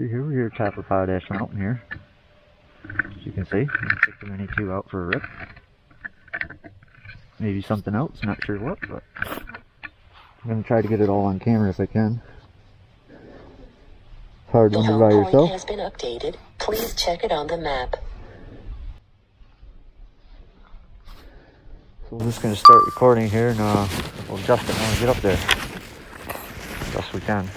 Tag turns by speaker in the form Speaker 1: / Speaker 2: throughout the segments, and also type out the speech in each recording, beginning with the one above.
Speaker 1: here we're here top of Potash Mountain here. As you can see, I took the Mini 2 out for a rip. Maybe something else, not sure what, but I'm going to try to get it all on camera if I can. It's hard when you're by yourself.
Speaker 2: Has been updated. Please check it on the map.
Speaker 1: So we're just going to start recording here and we'll adjust it when we get up there. Best we can.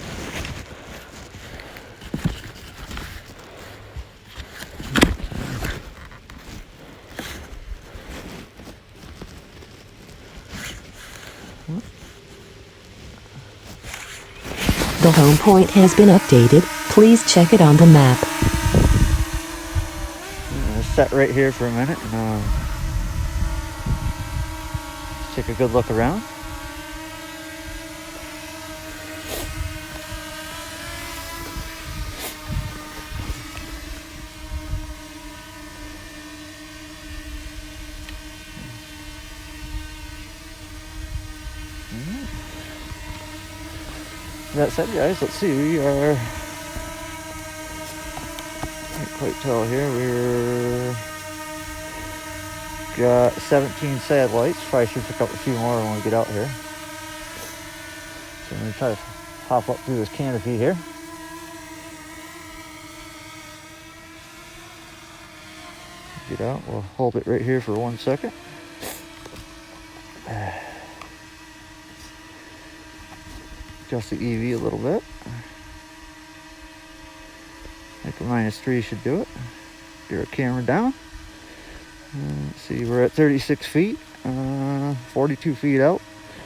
Speaker 2: The home point has been updated. Please check it on the map.
Speaker 1: I'm going to set right here for a minute and take a good look around. That said, guys, let's see, we are, can't quite tell here, we're got 17 satellites. Probably should pick up a few more when we get out here. So I'm going to try to hop up through this canopy here. Get out, we'll hold it right here for 1 second. Adjust the EV a little bit. I think a -3 should do it. Get our camera down. Let's see, we're at 36 feet, 42 feet out,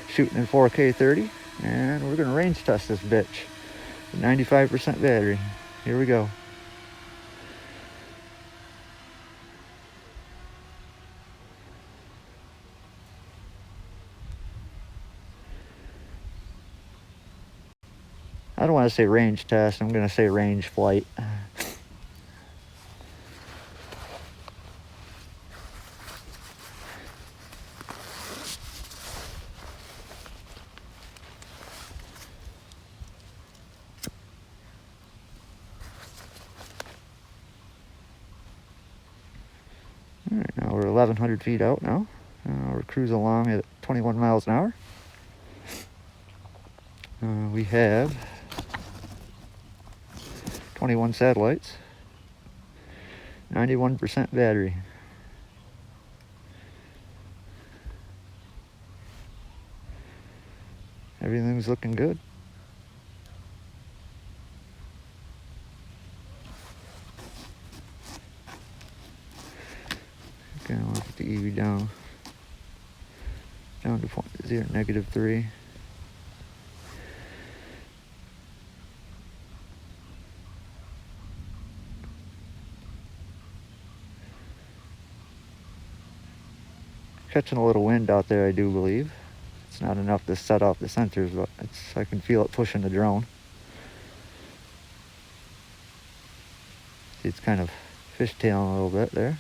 Speaker 1: shooting in 4K 30, and we're going to range test this bitch. 95% battery. Here we go. I don't want to say range test, I'm going to say range flight. Alright, now we're 1,100 feet out now. We're cruising along at 21 miles an hour. We have 21 satellites, 91% battery. Everything's looking good. Okay, I'll put the EV down to -3. Catching a little wind out there, I do believe. It's not enough to set off the sensors, but I can feel it pushing the drone. See, it's kind of fishtailing a little bit there.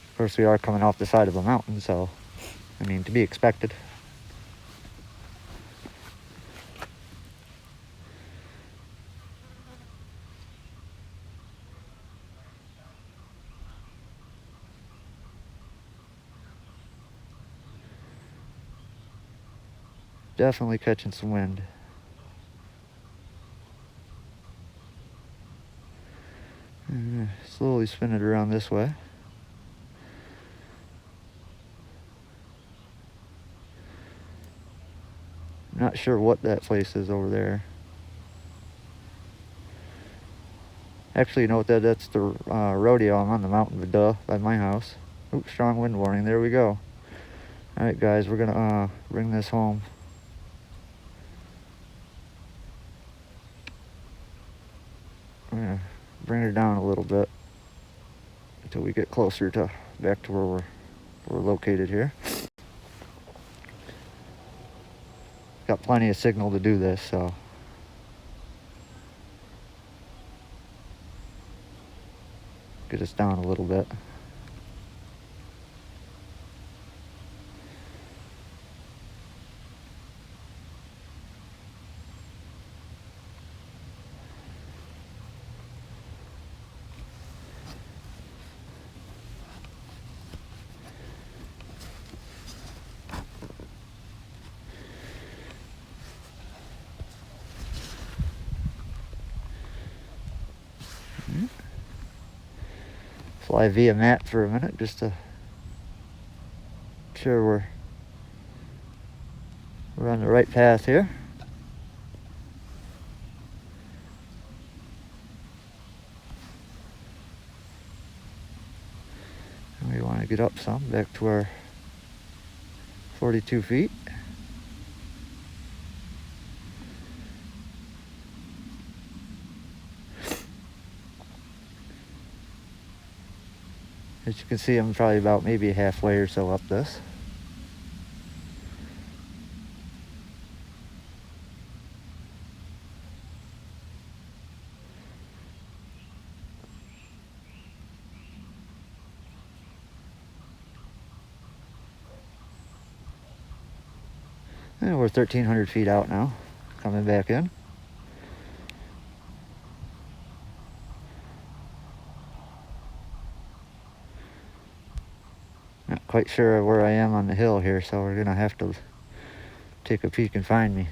Speaker 1: Of course, we are coming off the side of a mountain, so, I mean, to be expected. Definitely catching some wind. Slowly spin it around this way. Not sure what that place is over there. Actually, you know what that's the rodeo. I'm on the mountain, duh, by my house. Oops, strong wind warning. There we go. All right, guys, we're gonna bring this home. We're gonna bring her down a little bit until we get closer to back to where we're located here. Got plenty of signal to do this, so get us down a little bit. fly via map for a minute just to sure we're on the right path here. And we want to get up some, back to our 42 feet. As you can see, I'm probably about maybe halfway or so up this. And we're 1,300 feet out now, coming back in. Not quite sure where I am on the hill here, so we're gonna have to take a peek and find me.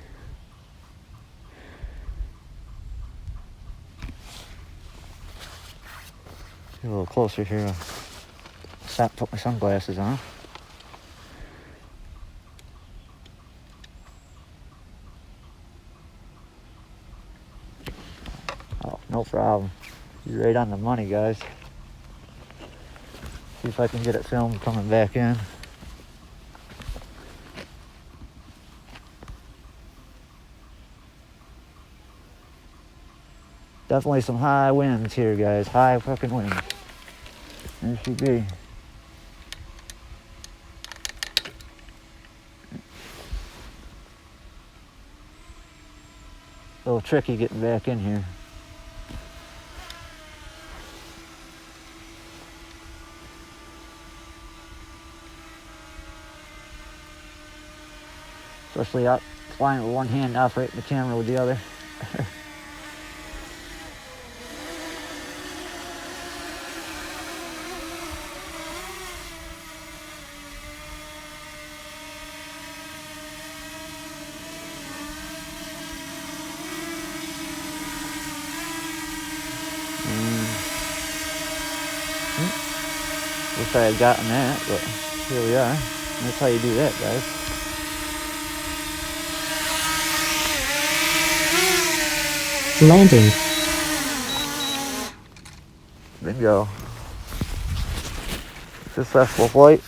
Speaker 1: Get a little closer here. Stop, put my sunglasses on. Oh, no problem. You're right on the money, guys. See if I can get it filmed coming back in. Definitely some high winds here, guys. High fucking winds. There she be. A little tricky getting back in here. Especially out flying with one hand, operating the camera with the other. Wish I had gotten that, but here we are. That's how you do that, guys.
Speaker 2: Landing.
Speaker 1: Bingo. Successful flight.